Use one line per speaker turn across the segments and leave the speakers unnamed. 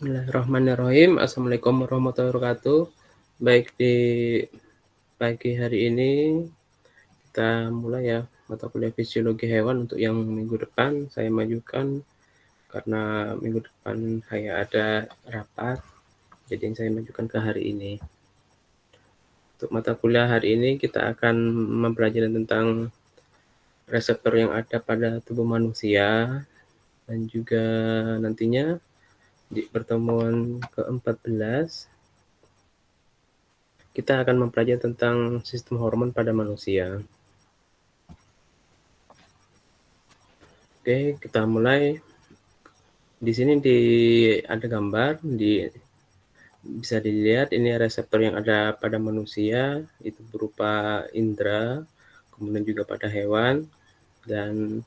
Bismillahirrahmanirrahim. Assalamualaikum warahmatullahi wabarakatuh. Baik, di pagi hari ini kita mulai ya mata kuliah fisiologi hewan untuk yang minggu depan saya majukan karena minggu depan saya ada rapat, jadi saya majukan ke hari ini. Untuk mata kuliah hari ini kita akan mempelajari tentang reseptor yang ada pada tubuh manusia dan juga nantinya di pertemuan ke-14 kita akan mempelajari tentang sistem hormon pada manusia. Oke, kita mulai. Di sini ada gambar, bisa dilihat ini reseptor yang ada pada manusia, itu berupa indera, kemudian juga pada hewan, dan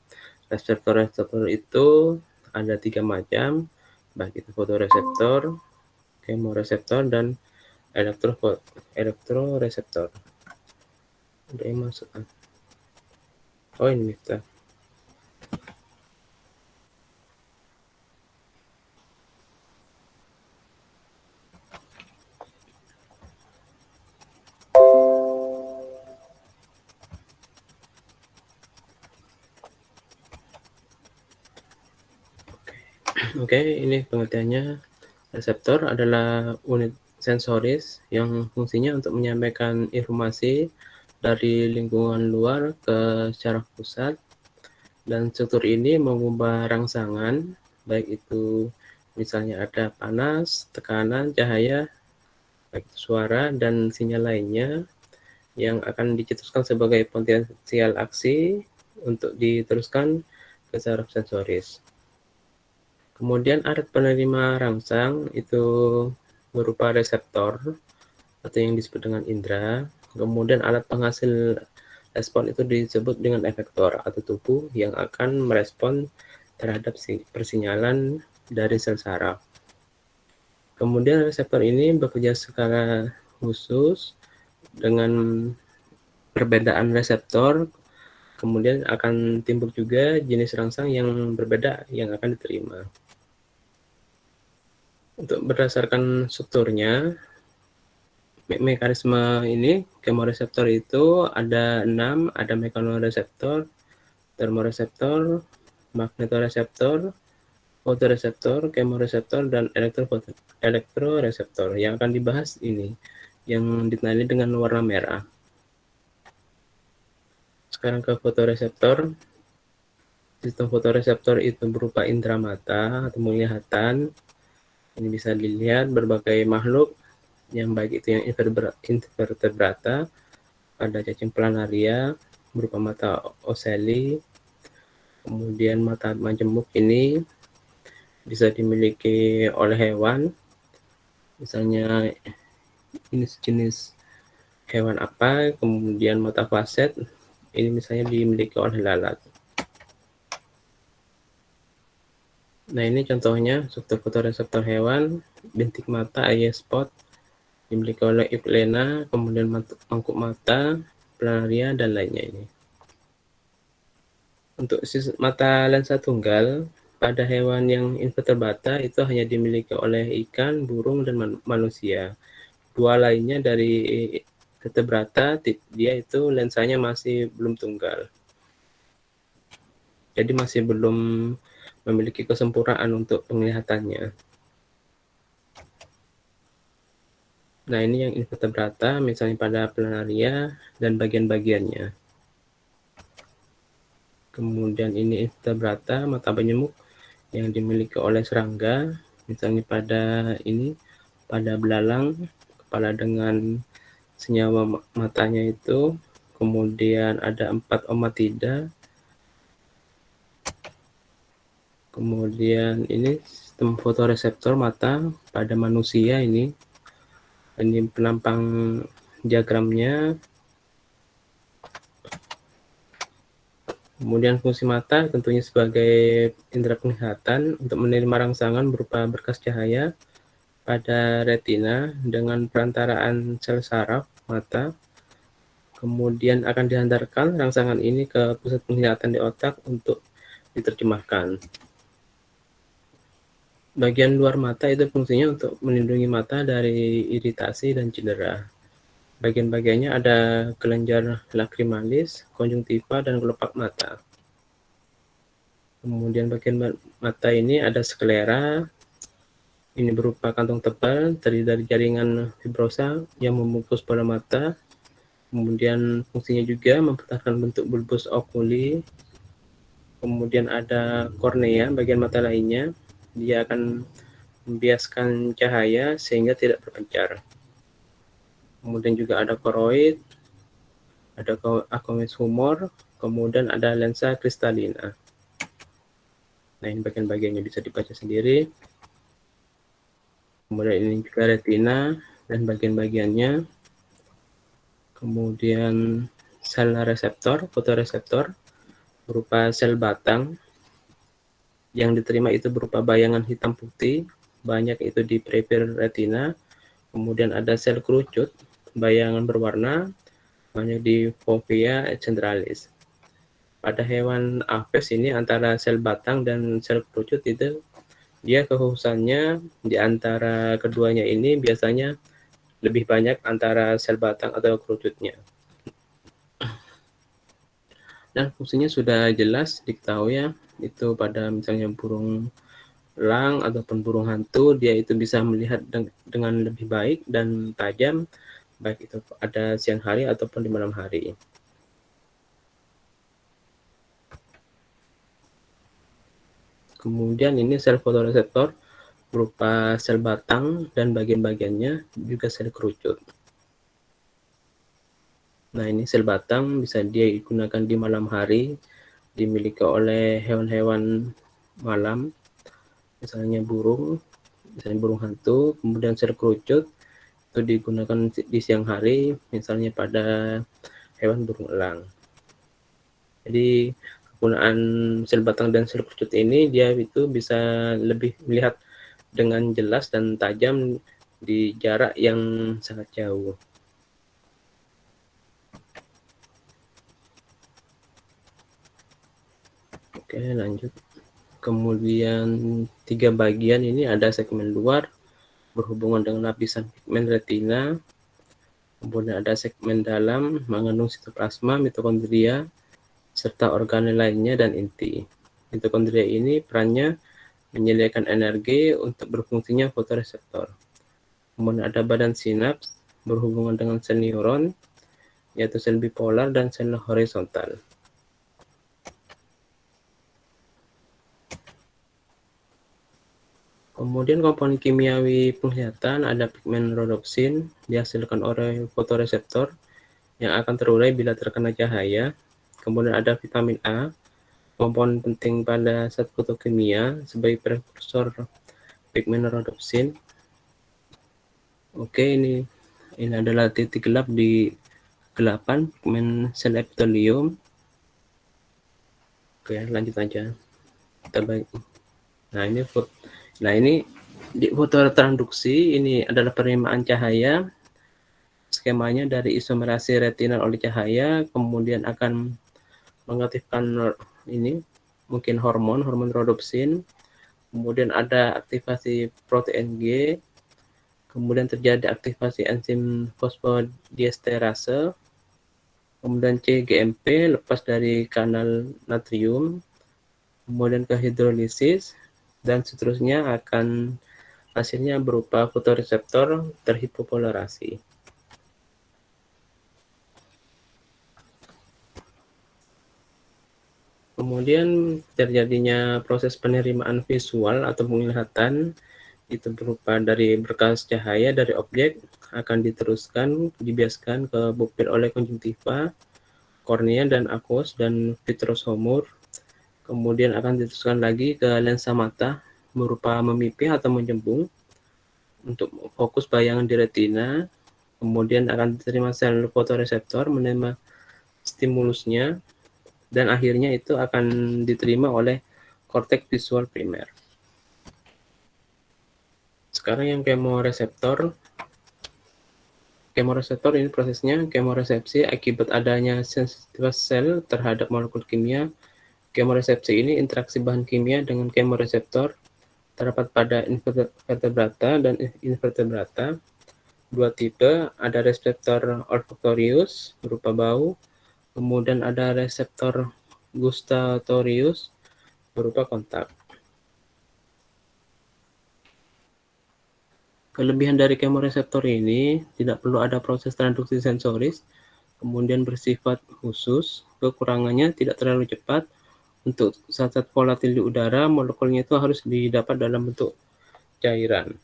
reseptor-reseptor itu ada 3 macam, baik itu fotoreseptor, kemoreseptor, dan elektroreseptor. Ada yang masuk. Oh, ini kita. Oke, ini pengertiannya. Reseptor adalah unit sensoris yang fungsinya untuk menyampaikan informasi dari lingkungan luar ke syaraf pusat, dan struktur ini mengubah rangsangan, baik itu misalnya ada panas, tekanan, cahaya, baik suara, dan sinyal lainnya yang akan dicetuskan sebagai potensial aksi untuk diteruskan ke saraf sensoris. Kemudian alat penerima rangsang itu berupa reseptor atau yang disebut dengan indera. Kemudian alat penghasil respon itu disebut dengan efektor atau tubuh yang akan merespon terhadap persinyalan dari sel saraf. Kemudian reseptor ini bekerja secara khusus dengan perbedaan reseptor. Kemudian akan timbul juga jenis rangsang yang berbeda yang akan diterima. Untuk berdasarkan strukturnya, mekanisme ini kemoreseptor itu ada 6, ada mekanoreseptor, termoreseptor, magnetoreseptor, fotoreseptor, kemoreseptor, dan elektroreseptor. Yang akan dibahas ini yang ditandai dengan warna merah. Sekarang ke fotoreseptor. Sistem fotoreseptor itu berupa indera mata atau penglihatan. Ini bisa dilihat berbagai makhluk yang baik itu yang invertebrata, ada cacing planaria berupa mata ocelli, kemudian mata majemuk ini bisa dimiliki oleh hewan, misalnya ini jenis hewan apa, kemudian mata faset ini misalnya dimiliki oleh lalat. Nah, ini contohnya struktur fotoreseptor hewan, bintik mata eye spot dimiliki oleh Euglena, kemudian mangkuk mata, planaria, dan lainnya ini. Untuk mata lensa tunggal pada hewan yang invertebrata itu hanya dimiliki oleh ikan, burung, dan manusia. Dua lainnya dari vertebrata dia itu lensanya masih belum tunggal. Jadi masih belum memiliki kesempurnaan untuk penglihatannya. Nah, ini yang invertebrata, misalnya pada planaria dan bagian-bagiannya. Kemudian ini invertebrata, mata penyemuk yang dimiliki oleh serangga, misalnya pada belalang, kepala dengan senyawa matanya itu. Kemudian ada 4 omatida. Kemudian ini sistem fotoreseptor mata pada manusia ini penampang diagramnya. Kemudian fungsi mata tentunya sebagai indera penglihatan untuk menerima rangsangan berupa berkas cahaya pada retina dengan perantaraan sel saraf mata. Kemudian akan dihantarkan rangsangan ini ke pusat penglihatan di otak untuk diterjemahkan. Bagian luar mata itu fungsinya untuk melindungi mata dari iritasi dan cedera. Bagian-bagiannya ada kelenjar lacrimalis, konjungtiva, dan kelopak mata. Kemudian bagian mata ini ada sklera. Ini berupa kantong tebal terdiri dari jaringan fibrosa yang membungkus bola mata. Kemudian fungsinya juga mempertahankan bentuk bulbus oculi. Kemudian ada kornea, bagian mata lainnya. Dia akan membiaskan cahaya sehingga tidak berpencar. Kemudian juga ada koroid, ada aqueous humor, kemudian ada lensa kristalina. Nah, ini bagian-bagiannya bisa dibaca sendiri. Kemudian ini juga retina dan bagian-bagiannya. Kemudian sel reseptor, fotoreseptor berupa sel batang. Yang diterima itu berupa bayangan hitam putih, banyak itu di peripheral retina. Kemudian ada sel kerucut, bayangan berwarna, banyak di fovea centralis. Pada hewan aves ini antara sel batang dan sel kerucut itu dia kekhususannya di antara keduanya ini biasanya lebih banyak antara sel batang atau kerucutnya. Dan fungsinya sudah jelas diketahui ya, itu pada misalnya burung elang ataupun burung hantu, dia itu bisa melihat dengan lebih baik dan tajam, baik itu ada siang hari ataupun di malam hari. Kemudian ini sel fotoreseptor berupa sel batang dan bagian-bagiannya juga sel kerucut. Nah, ini sel batang bisa digunakan di malam hari, dimiliki oleh hewan-hewan malam, misalnya burung hantu. Kemudian sel kerucut itu digunakan di siang hari, misalnya pada hewan burung elang. Jadi penggunaan sel batang dan sel kerucut ini dia itu bisa lebih melihat dengan jelas dan tajam di jarak yang sangat jauh. Oke, lanjut. Kemudian 3 bagian ini ada segmen luar berhubungan dengan lapisan pigmen retina. Kemudian ada segmen dalam mengandung sitoplasma, mitokondria, serta organel lainnya dan inti. Mitokondria ini perannya menyediakan energi untuk berfungsinya fotoreseptor. Kemudian ada badan sinaps berhubungan dengan sel neuron, yaitu sel bipolar dan sel horizontal. Kemudian komponen kimiawi penglihatan ada pigmen rhodopsin dihasilkan oleh fotoreseptor yang akan terurai bila terkena cahaya. Kemudian ada vitamin A, komponen penting pada zat fotokimia sebagai prekursor pigmen rhodopsin. Oke, ini adalah titik gelap di kegelapan pigmen sel epitelium. Oke, lanjut aja. Terbaik. Nah, ini di foto transduksi ini adalah penerimaan cahaya. Skemanya dari isomerasi retinal oleh cahaya, kemudian akan mengaktifkan ini mungkin hormon rhodopsin. Kemudian ada aktivasi protein G, kemudian terjadi aktivasi enzim fosfodiesterase, kemudian CGMP lepas dari kanal natrium, kemudian ke hidrolisis, dan seterusnya akan hasilnya berupa fotoreseptor terhipopolarasi. Kemudian terjadinya proses penerimaan visual atau penglihatan itu berupa dari berkas cahaya dari objek akan dibiaskan ke pupil oleh konjungtiva, kornea dan aqueous dan vitreous humor. Kemudian akan diteruskan lagi ke lensa mata berupa memipih atau menjembung untuk fokus bayangan di retina. Kemudian akan diterima sel fotoreseptor menerima stimulusnya, dan akhirnya itu akan diterima oleh korteks visual primer. Sekarang yang kemoreseptor. Kemoreseptor ini prosesnya kemoresepsi akibat adanya sensitivitas sel terhadap molekul kimia. Kemoresepsi ini interaksi bahan kimia dengan kemoreseptor Terdapat pada invertebrata dan invertebrata dua tipe, ada reseptor olfaktorius berupa bau, kemudian ada reseptor gustatorius berupa kontak. Kelebihan dari kemoreseptor ini tidak perlu ada proses transduksi sensoris, kemudian bersifat khusus, kekurangannya tidak terlalu cepat. Untuk zat-zat volatil di udara, molekulnya itu harus didapat dalam bentuk cairan.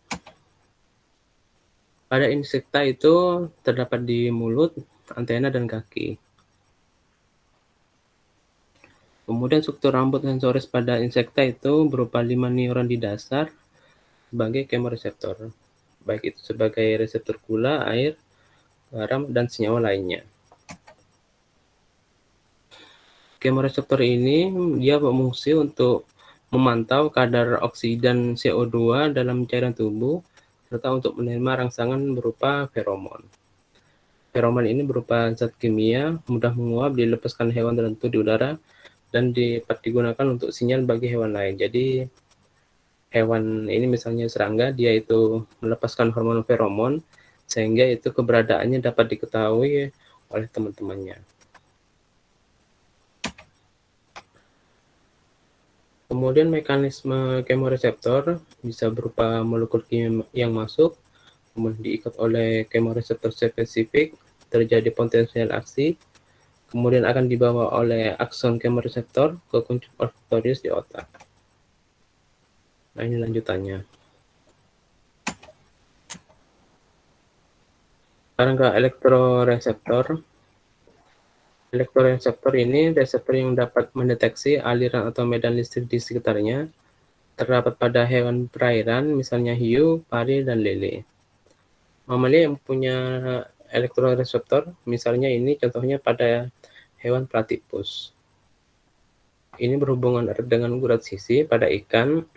Pada insekta itu terdapat di mulut, antena, dan kaki. Kemudian struktur rambut sensoris pada insekta itu berupa 5 neuron di dasar sebagai kemoreseptor, baik itu sebagai reseptor gula, air, garam, dan senyawa lainnya. Kemoreseptor ini dia berfungsi untuk memantau kadar oksidan CO2 dalam cairan tubuh serta untuk menerima rangsangan berupa feromon. Feromon ini berupa zat kimia mudah menguap, dilepaskan hewan tertentu di udara dan dapat digunakan untuk sinyal bagi hewan lain. Jadi hewan ini misalnya serangga, dia itu melepaskan hormon feromon sehingga itu keberadaannya dapat diketahui oleh teman-temannya. Kemudian mekanisme kemoreseptor bisa berupa molekul kimia yang masuk, kemudian diikat oleh kemoreseptor spesifik, terjadi potensial aksi, kemudian akan dibawa oleh akson kemoreseptor ke kuncup olfaktorius di otak. Nah, ini lanjutannya. Sekarang ke elektroreseptor. Elektroreseptor ini reseptor yang dapat mendeteksi aliran atau medan listrik di sekitarnya. Terdapat pada hewan perairan, misalnya hiu, pari, dan lele. Mamalia yang punya elektroreseptor, misalnya ini contohnya pada hewan platypus. Ini berhubungan erat dengan urat sisi pada ikan.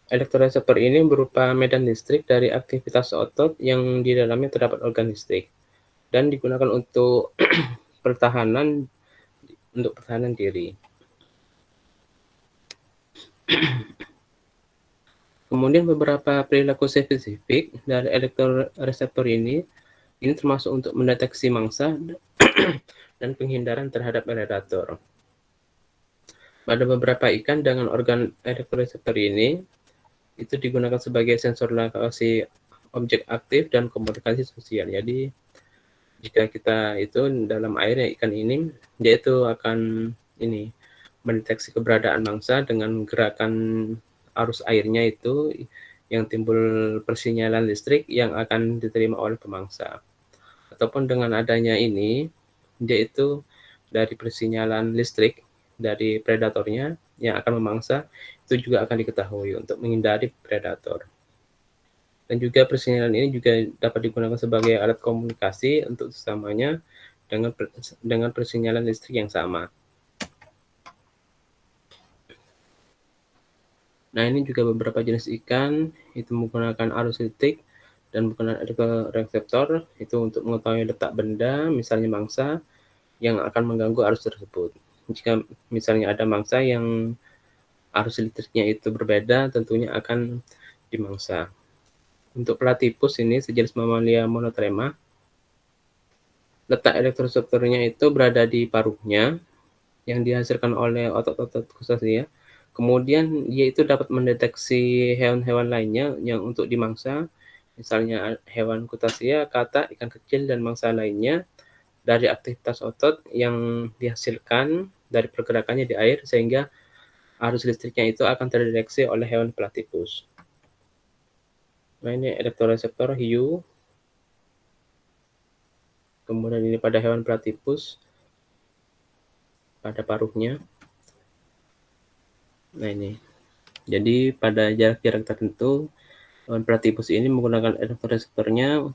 Elektroreseptor ini berupa medan listrik dari aktivitas otot yang di dalamnya terdapat organ listrik dan digunakan untuk pertahanan diri. Kemudian beberapa perilaku spesifik dari elektroreseptor ini termasuk untuk mendeteksi mangsa dan penghindaran terhadap predator. Pada beberapa ikan dengan organ elektroreseptor ini itu digunakan sebagai sensor lokasi objek aktif dan komunikasi sosial. Jadi jika kita itu dalam air ya, ikan ini dia itu akan mendeteksi keberadaan mangsa dengan gerakan arus airnya itu yang timbul persinyalan listrik yang akan diterima oleh pemangsa. Ataupun dengan adanya ini dia itu dari persinyalan listrik dari predatornya yang akan memangsa itu juga akan diketahui untuk menghindari predator. Dan juga persinyalan ini juga dapat digunakan sebagai alat komunikasi untuk sesamanya dengan persinyalan listrik yang sama. Nah, ini juga beberapa jenis ikan itu menggunakan arus listrik dan menggunakan elektroreseptor itu untuk mengetahui letak benda, misalnya mangsa yang akan mengganggu arus tersebut. Jika misalnya ada mangsa yang arus listriknya itu berbeda, tentunya akan dimangsa. Untuk platypus ini sejenis mamalia monotrema, letak elektroreseptornya itu berada di paruhnya yang dihasilkan oleh otot-otot khususnya. Kemudian dia itu dapat mendeteksi hewan-hewan lainnya yang untuk dimangsa, misalnya hewan kutasia, katak, ikan kecil, dan mangsa lainnya dari aktivitas otot yang dihasilkan dari pergerakannya di air sehingga arus listriknya itu akan terdeteksi oleh hewan platypus. Nah, ini elektroreseptor hiu. Kemudian ini pada hewan platypus pada paruhnya. Nah, ini. Jadi pada jarak-jarak tertentu hewan platypus ini menggunakan elektroreseptornya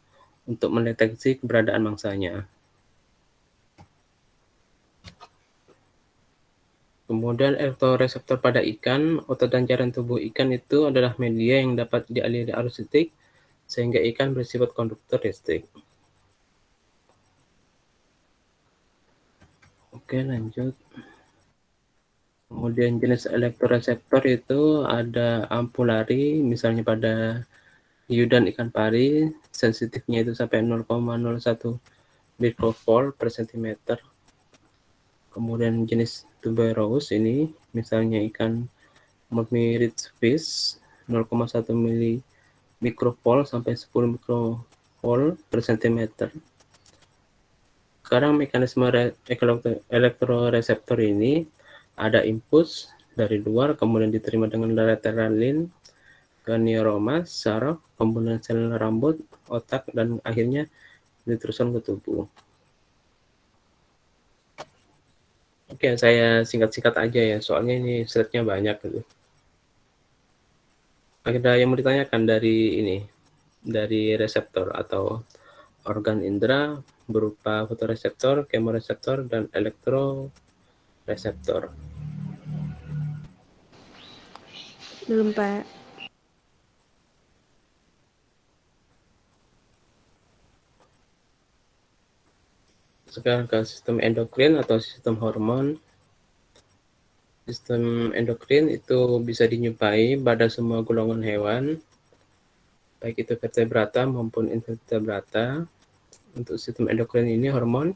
untuk mendeteksi keberadaan mangsanya. Kemudian elektroreseptor pada ikan, otot dan cairan tubuh ikan itu adalah media yang dapat dialiri arus listrik sehingga ikan bersifat konduktor listrik. Oke, lanjut. Kemudian jenis elektroreseptor itu ada ampulari, misalnya pada hiu dan ikan pari, sensitifnya itu sampai 0,01 microvolt per centimeter. Kemudian jenis tuberous ini, misalnya ikan Mormyrid fish, 0,1 microvolt sampai 10 microvolt per centimeter. Sekarang mekanisme elektroreseptor ini ada impuls dari luar, kemudian diterima dengan lateral link ke neuromas, saraf, pembunuhan sel rambut, otak, dan akhirnya diteruskan ke tubuh. Oke, saya singkat-singkat aja ya, soalnya ini slide-nya banyak gitu. Ada yang mau ditanyakan dari ini, dari reseptor atau organ indera berupa fotoreseptor, kemoreseptor, dan elektroreseptor.
Belum, Pak.
Sekarang ke sistem endokrin atau sistem hormon. Sistem endokrin itu bisa dijumpai pada semua golongan hewan, baik itu vertebrata maupun invertebrata. Untuk sistem endokrin ini hormon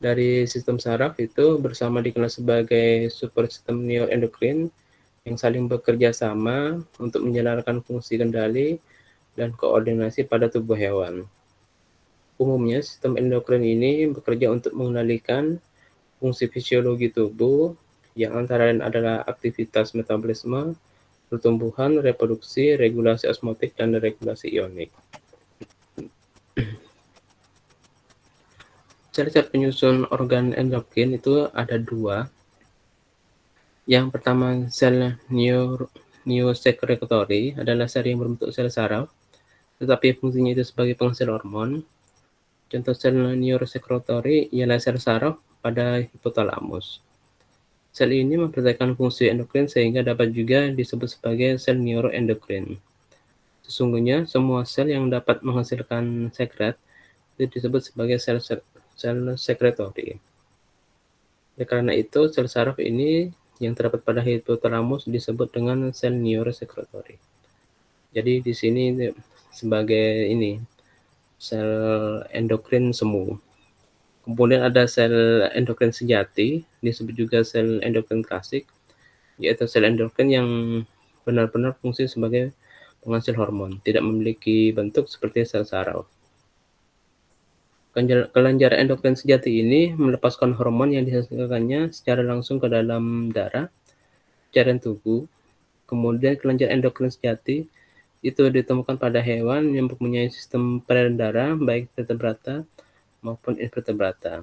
dari sistem saraf itu bersama dikenal sebagai supersistem neuroendokrin yang saling bekerja sama untuk menjalankan fungsi kendali dan koordinasi pada tubuh hewan. Umumnya, sistem endokrin ini bekerja untuk mengendalikan fungsi fisiologi tubuh yang antara lain adalah aktivitas metabolisme, pertumbuhan, reproduksi, regulasi osmotik, dan regulasi ionik. Cara-cara penyusun organ endokrin itu ada dua. Yang pertama, sel neosekretori adalah sel yang berbentuk sel saraf, tetapi fungsinya itu sebagai penghasil hormon. Contoh sel neurosekretori ialah sel saraf pada hipotalamus. Sel ini mempraktikkan fungsi endokrin sehingga dapat juga disebut sebagai sel neuroendokrin. Sesungguhnya, semua sel yang dapat menghasilkan sekret itu disebut sebagai sel sekretori. Oleh karena itu, sel saraf ini yang terdapat pada hipotalamus disebut dengan sel neurosekretori. Jadi di sini sebagai ini sel endokrin semu. Kemudian ada sel endokrin sejati, disebut juga sel endokrin klasik, yaitu sel endokrin yang benar-benar fungsi sebagai penghasil hormon, tidak memiliki bentuk seperti sel saraf. Kelenjar endokrin sejati ini melepaskan hormon yang dihasilkannya secara langsung ke dalam darah, cairan tubuh. Kemudian kelenjar endokrin sejati itu ditemukan pada hewan yang mempunyai sistem peredaran darah, baik vertebrata maupun invertebrata.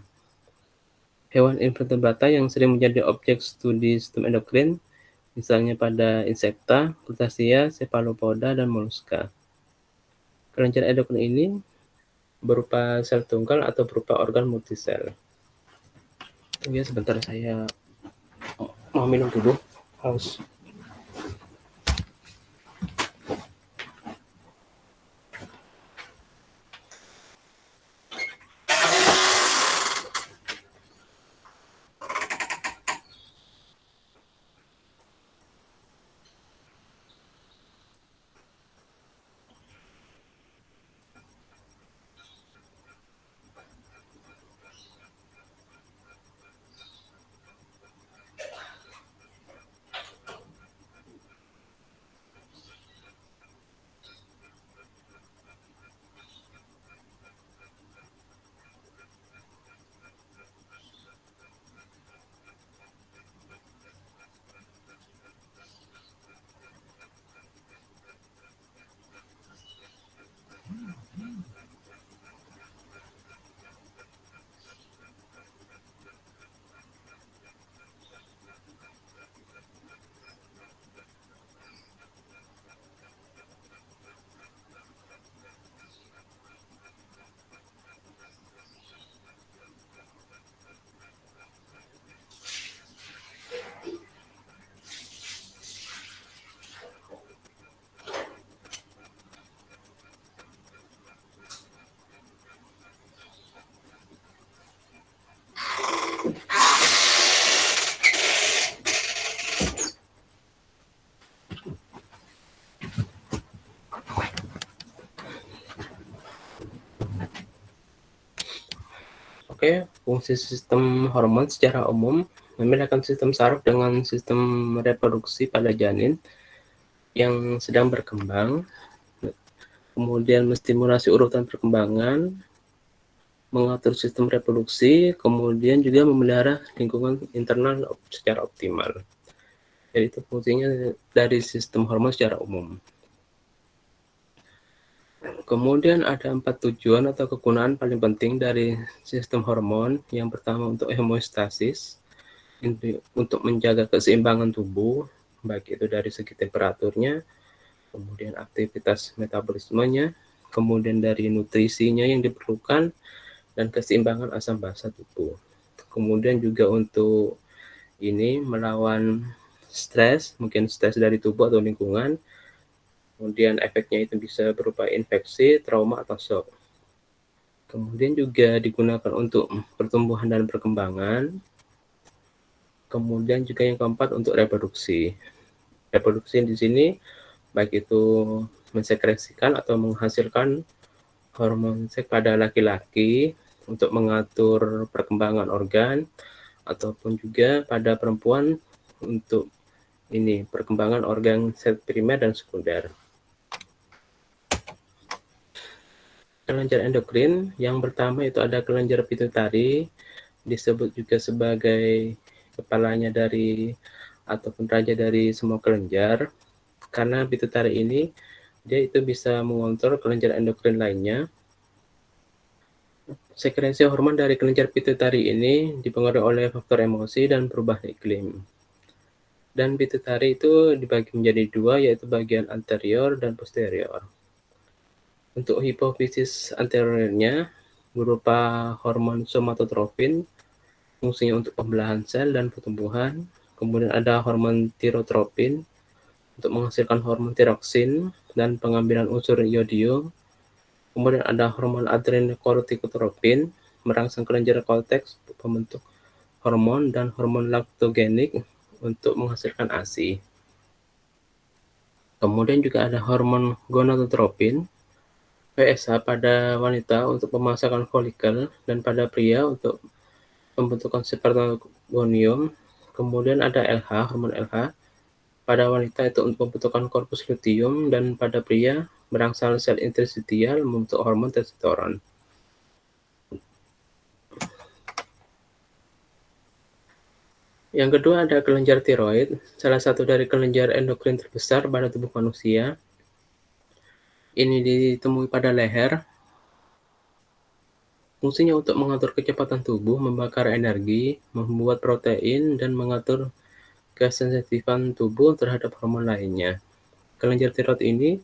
Hewan invertebrata yang sering menjadi objek studi sistem endokrin, misalnya pada insekta, crustacea, cephalopoda, dan moluska. Kelenjar endokrin ini berupa sel tunggal atau berupa organ multisel. Tunggu ya sebentar, saya mau minum dulu, haus. Oke, fungsi sistem hormon secara umum membedakan sistem saraf dengan sistem reproduksi pada janin yang sedang berkembang, kemudian menstimulasi urutan perkembangan, mengatur sistem reproduksi, kemudian juga memelihara lingkungan internal secara optimal. Jadi itu fungsinya dari sistem hormon secara umum. Kemudian ada 4 tujuan atau kegunaan paling penting dari sistem hormon. Yang pertama untuk homeostasis, untuk menjaga keseimbangan tubuh, baik itu dari segi temperaturnya, kemudian aktivitas metabolismenya, kemudian dari nutrisinya yang diperlukan, dan keseimbangan asam basa tubuh. Kemudian juga untuk ini melawan stres, mungkin stres dari tubuh atau lingkungan. Kemudian efeknya itu bisa berupa infeksi, trauma, atau shock. Kemudian juga digunakan untuk pertumbuhan dan perkembangan. Kemudian juga yang keempat untuk reproduksi. Reproduksi di sini baik itu mensekresikan atau menghasilkan hormon seks pada laki-laki untuk mengatur perkembangan organ, ataupun juga pada perempuan untuk ini perkembangan organ seks primer dan sekunder. Kelenjar endokrin yang pertama itu ada kelenjar pituitari, disebut juga sebagai kepalanya dari ataupun raja dari semua kelenjar, karena pituitari ini dia itu bisa mengontrol kelenjar endokrin lainnya. Sekresi hormon dari kelenjar pituitari ini dipengaruhi oleh faktor emosi dan perubahan iklim. Dan pituitari itu dibagi menjadi dua, yaitu bagian anterior dan posterior. Untuk hipofisis anteriornya berupa hormon somatotrofin, fungsinya untuk pembelahan sel dan pertumbuhan. Kemudian ada hormon tirotropin untuk menghasilkan hormon tiroksin dan pengambilan unsur iodium. Kemudian ada hormon adrenokortikotropin merangsang kelenjar korteks untuk membentuk hormon, dan hormon laktogenik untuk menghasilkan ASI. Kemudian juga ada hormon gonadotropin PSH pada wanita untuk pemasangan folikel dan pada pria untuk pembentukan spermatogonium. Kemudian ada LH, hormon LH pada wanita itu untuk pembentukan korpus luteum, dan pada pria merangsang sel interstisial membentuk hormon testosteron. Yang kedua ada kelenjar tiroid, salah satu dari kelenjar endokrin terbesar pada tubuh manusia. Ini ditemui pada leher. Fungsinya untuk mengatur kecepatan tubuh, membakar energi, membuat protein, dan mengatur kesensitifan tubuh terhadap hormon lainnya. Kelenjar tiroid ini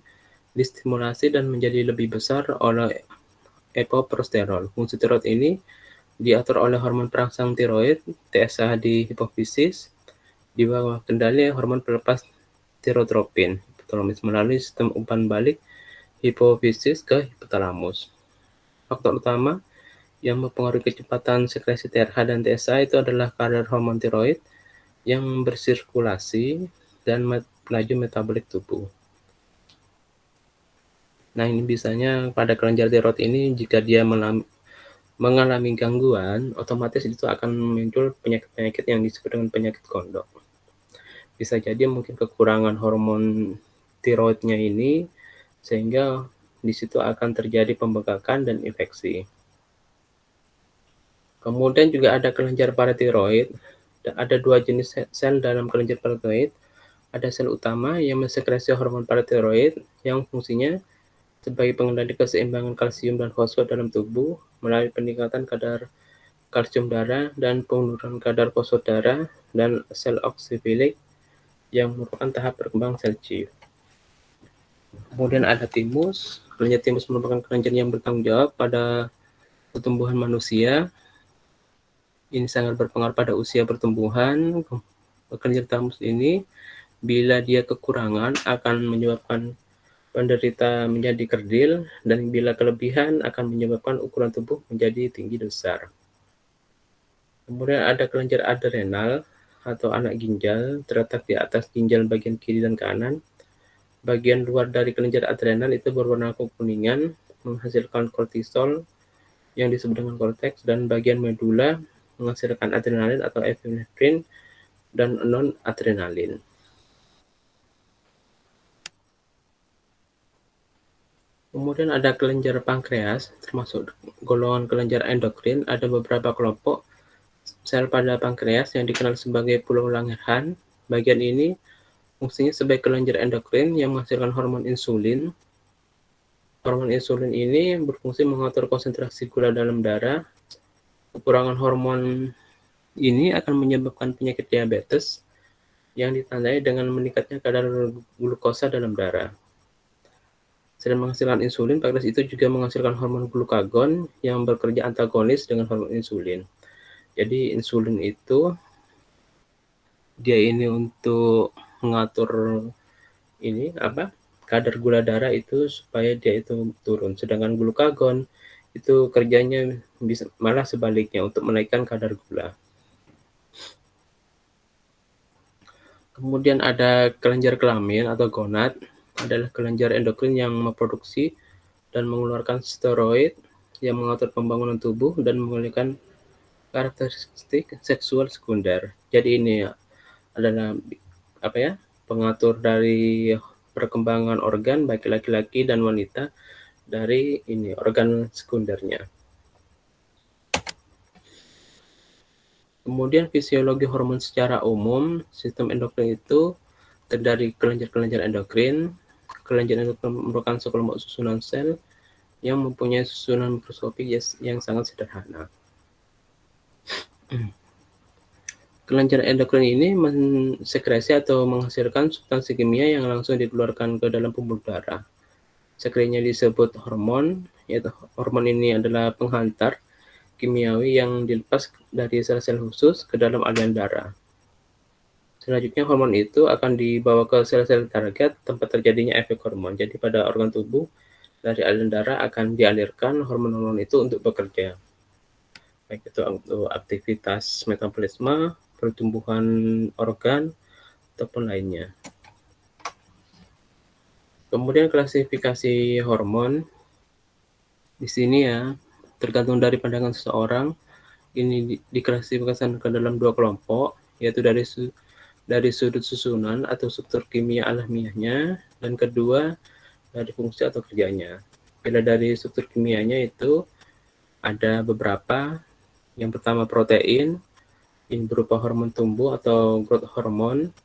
distimulasi dan menjadi lebih besar oleh epoprosterol. Fungsi tiroid ini diatur oleh hormon perangsang tiroid TSH di hipofisis di bawah kendali hormon pelepas tirotropin hipotalamus melalui sistem umpan balik hipofisis ke hipotalamus. Faktor utama yang mempengaruhi kecepatan sekresi TRH dan TSH itu adalah kadar hormon tiroid yang bersirkulasi dan laju metabolik tubuh. Nah, ini biasanya pada kelenjar tiroid ini jika dia mengalami gangguan, otomatis itu akan muncul penyakit-penyakit yang disebut dengan penyakit kondok. Bisa jadi mungkin kekurangan hormon tiroidnya ini, sehingga di situ akan terjadi pembengkakan dan infeksi. Kemudian juga ada kelenjar paratiroid. Ada dua jenis sel dalam kelenjar paratiroid. Ada sel utama yang mensekresi hormon paratiroid yang fungsinya sebagai pengendali keseimbangan kalsium dan fosfor dalam tubuh melalui peningkatan kadar kalsium darah dan penurunan kadar fosfor darah, dan sel oksifilik yang merupakan tahap berkembang sel Chief. Kemudian ada timus. Kelenjar timus merupakan kelenjar yang bertanggung jawab pada pertumbuhan manusia. Ini sangat berpengaruh pada usia pertumbuhan. Kelenjar timus ini bila dia kekurangan akan menyebabkan penderita menjadi kerdil, dan bila kelebihan akan menyebabkan ukuran tubuh menjadi tinggi besar. Kemudian ada kelenjar adrenal atau anak ginjal, terletak di atas ginjal bagian kiri dan kanan. Bagian luar dari kelenjar adrenal itu berwarna kekuningan, menghasilkan kortisol, yang disebut dengan korteks, dan bagian medula menghasilkan adrenalin atau epinefrin dan non-adrenalin. Kemudian ada kelenjar pankreas, termasuk golongan kelenjar endokrin. Ada beberapa kelompok sel pada pankreas yang dikenal sebagai pulau Langerhans. Bagian ini fungsinya sebagai kelenjar endokrin yang menghasilkan hormon insulin. Hormon insulin ini berfungsi mengatur konsentrasi gula dalam darah. Kekurangan hormon ini akan menyebabkan penyakit diabetes yang ditandai dengan meningkatnya kadar glukosa dalam darah. Selain menghasilkan insulin, pankreas itu juga menghasilkan hormon glukagon yang bekerja antagonis dengan hormon insulin. Jadi insulin itu dia ini untuk mengatur kadar gula darah itu supaya dia itu turun. Sedangkan glukagon itu kerjanya bisa malah sebaliknya untuk menaikkan kadar gula. Kemudian ada kelenjar kelamin atau gonad, adalah kelenjar endokrin yang memproduksi dan mengeluarkan steroid yang mengatur pembangunan tubuh dan memulihkan karakteristik seksual sekunder. Jadi ini adalah pengatur dari perkembangan organ baik laki-laki dan wanita dari organ sekundernya. Kemudian fisiologi hormon secara umum, sistem endokrin itu terdiri dari kelenjar-kelenjar endokrin. Kelenjar endokrin merupakan sekelompok susunan sel yang mempunyai susunan mikroskopik yang sangat sederhana. Kelenjar endokrin ini mensekresi atau menghasilkan substansi kimia yang langsung dikeluarkan ke dalam pembuluh darah. Sekresinya disebut hormon, yaitu hormon ini adalah penghantar kimiawi yang dilepas dari sel-sel khusus ke dalam aliran darah. Selanjutnya hormon itu akan dibawa ke sel-sel target tempat terjadinya efek hormon. Jadi pada organ tubuh dari aliran darah akan dialirkan hormon-hormon itu untuk bekerja. Baik itu untuk aktivitas metabolisme, pertumbuhan organ, ataupun lainnya. Kemudian klasifikasi hormon di sini ya tergantung dari pandangan seseorang. Ini diklasifikasikan ke dalam dua kelompok, yaitu dari sudut susunan atau struktur kimia alamiahnya, dan kedua dari fungsi atau kerjanya. Bila dari struktur kimianya itu ada beberapa. Yang pertama protein, ini berupa hormon tumbuh atau growth hormone.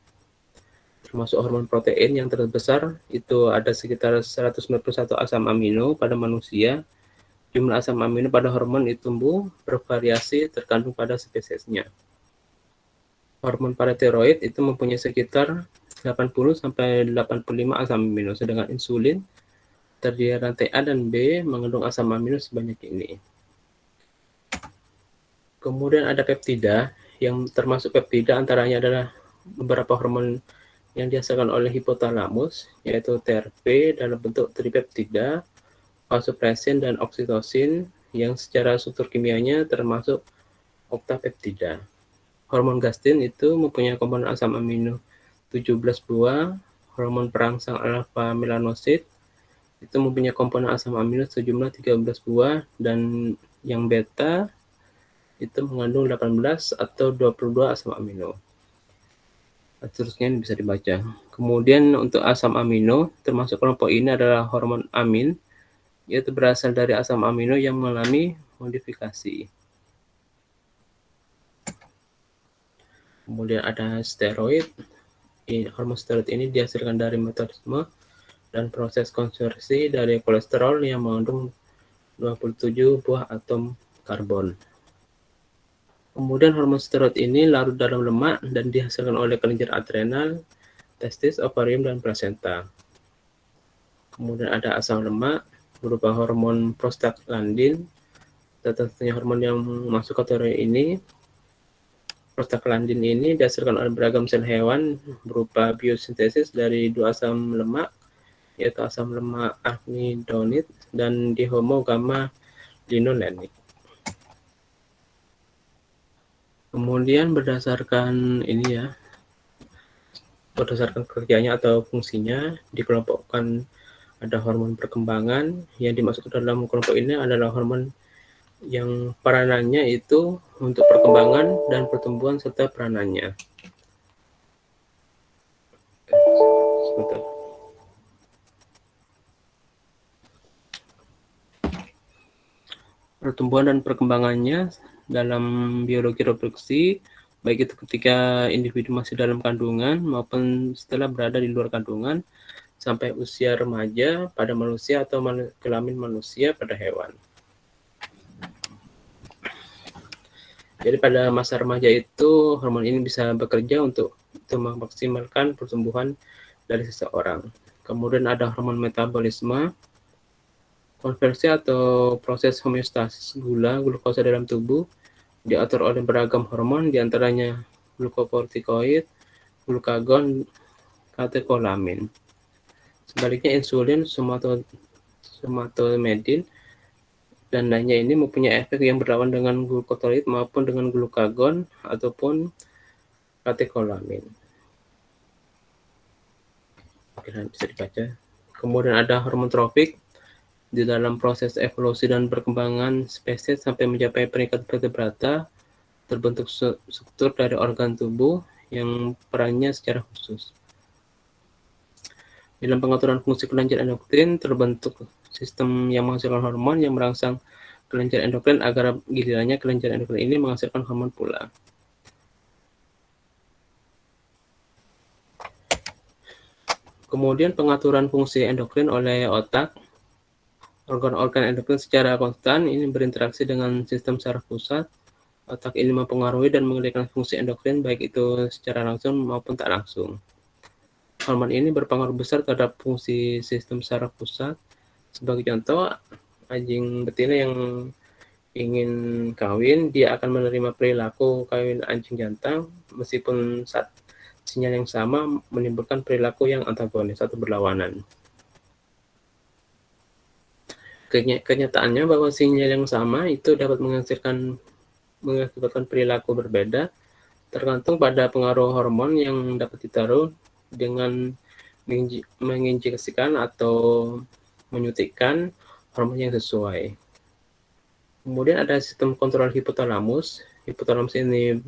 Termasuk hormon protein yang terbesar itu ada sekitar 191 asam amino pada manusia. Jumlah asam amino pada hormon itu tumbuh bervariasi tergantung pada spesiesnya. Hormon paratiroid itu mempunyai sekitar 80-85 asam amino, sedangkan insulin terdiri rantai A dan B mengandung asam amino sebanyak ini. Kemudian ada peptida, yang termasuk peptida antaranya adalah beberapa hormon yang dihasilkan oleh hipotalamus, yaitu TRP dalam bentuk tripeptida, vasopressin, dan oksitosin, yang secara struktur kimianya termasuk oktapeptida. Hormon gastrin itu mempunyai komponen asam amino 17 buah. Hormon perangsang alfa melanosid itu mempunyai komponen asam amino sejumlah 13 buah, dan yang beta itu mengandung 18 atau 22 asam amino. Seterusnya ini bisa dibaca. Kemudian untuk asam amino, termasuk kelompok ini adalah hormon amin, yaitu berasal dari asam amino yang mengalami modifikasi. Kemudian ada steroid. Hormon steroid ini dihasilkan dari metabolisme dan proses konversi dari kolesterol yang mengandung 27 buah atom karbon. Kemudian hormon steroid ini larut dalam lemak dan dihasilkan oleh kelenjar adrenal, testis, ovarium, dan plasenta. Kemudian ada asam lemak berupa hormon prostaglandin. Satu-satunya hormon yang masuk kategori ini. Prostaglandin ini dihasilkan oleh beragam sel hewan berupa biosintesis dari dua asam lemak, yaitu asam lemak arachidonic dan dihomogamma linolenic. Kemudian berdasarkan kerjanya atau fungsinya dikelompokkan. Ada hormon perkembangan yang dimasuk ke dalam kelompok ini adalah hormon yang peranannya itu untuk perkembangan dan pertumbuhan serta peranannya. Sebentar. Pertumbuhan dan perkembangannya dalam biologi reproduksi, baik itu ketika individu masih dalam kandungan maupun setelah berada di luar kandungan, sampai usia remaja pada manusia atau kelamin manusia pada hewan. Jadi pada masa remaja itu hormon ini bisa bekerja untuk memaksimalkan pertumbuhan dari seseorang. Kemudian ada hormon metabolisme, konversi atau proses homeostasis glukosa dalam tubuh diatur oleh beragam hormon, diantaranya glukokortikoid, glukagon, katekolamin. Sebaliknya insulin, somatomedin, dan lainnya ini mempunyai efek yang berlawan dengan glukokortikoid maupun dengan glukagon ataupun katekolamin. Oke, bisa dibaca. Kemudian ada hormon trofik. Di dalam proses evolusi dan perkembangan spesies sampai mencapai peringkat vertebrata, terbentuk struktur dari organ tubuh yang perannya secara khusus. Dalam pengaturan fungsi kelenjar endokrin, terbentuk sistem yang menghasilkan hormon yang merangsang kelenjar endokrin agar gilirannya kelenjar endokrin ini menghasilkan hormon pula. Kemudian pengaturan fungsi endokrin oleh otak. Organ-organ endokrin secara konstan ini berinteraksi dengan sistem saraf pusat. Otak ini mempengaruhi dan mengendalikan fungsi endokrin baik itu secara langsung maupun tak langsung. Hormon ini berpengaruh besar terhadap fungsi sistem saraf pusat. Sebagai contoh, anjing betina yang ingin kawin, dia akan menerima perilaku kawin anjing jantan meskipun saat sinyal yang sama menimbulkan perilaku yang antagonis atau berlawanan. Kenyataannya bahwa sinyal yang sama itu dapat mengakibatkan perilaku berbeda tergantung pada pengaruh hormon yang dapat ditaruh dengan menginjeksikan atau menyuntikkan hormon yang sesuai. Kemudian ada sistem kontrol hipotalamus. Hipotalamus ini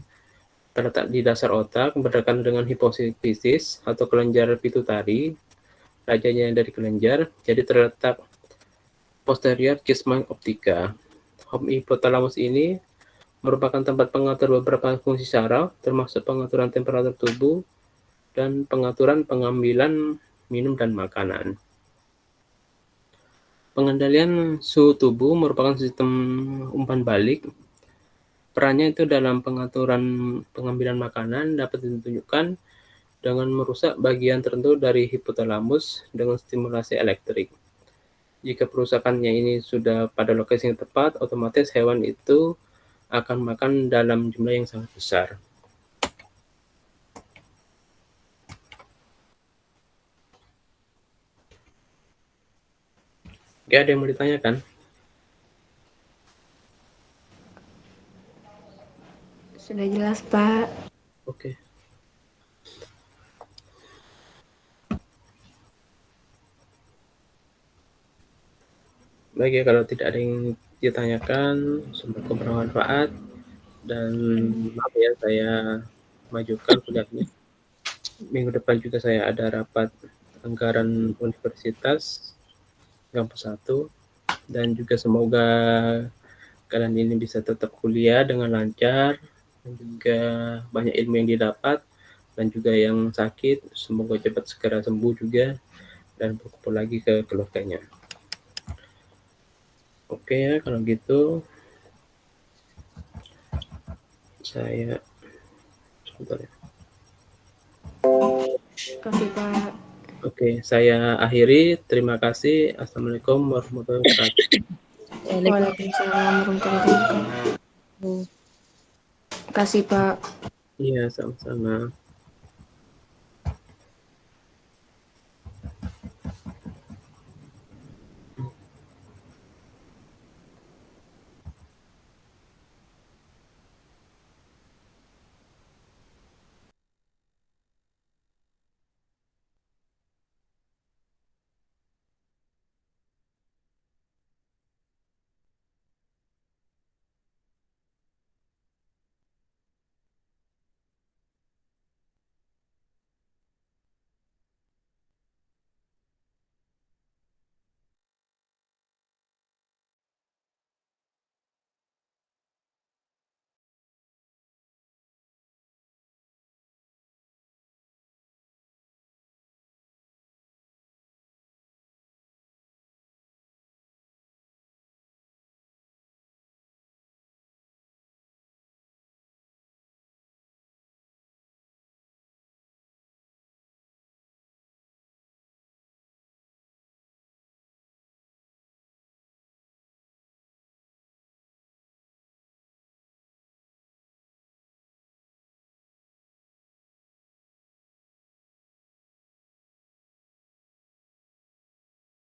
terletak di dasar otak berdekatan dengan hipofisis atau kelenjar pituitari, rajanya dari kelenjar, jadi terletak posterior kisma optica. Hipotalamus ini merupakan tempat pengatur beberapa fungsi saraf, termasuk pengaturan temperatur tubuh dan pengaturan pengambilan minum dan makanan. Pengendalian suhu tubuh merupakan sistem umpan balik. Perannya itu dalam pengaturan pengambilan makanan dapat ditunjukkan dengan merusak bagian tertentu dari hipotalamus dengan stimulasi elektrik. Jika perusakannya ini sudah pada lokasi yang tepat, otomatis hewan itu akan makan dalam jumlah yang sangat besar. Oke, ada yang mau ditanyakan?
Sudah jelas, Pak.
Oke. Baik ya, kalau tidak ada yang ditanyakan, semoga bermanfaat. Dan maaf ya, saya majukan kuliahnya. Minggu depan juga saya ada rapat anggaran universitas kampus 1. Dan juga semoga kalian ini bisa tetap kuliah dengan lancar. Dan juga banyak ilmu yang didapat. Dan juga yang sakit, semoga cepat segera sembuh juga. Dan berkumpul lagi ke keluarganya. Oke ya, kalau gitu saya sebentar ya.
Kasih, Pak.
Oke, saya akhiri. Terima kasih. Assalamualaikum warahmatullahi wabarakatuh.
Waalaikumsalam warahmatullahi wabarakatuh. Kasih, Pak.
Iya, sama-sama.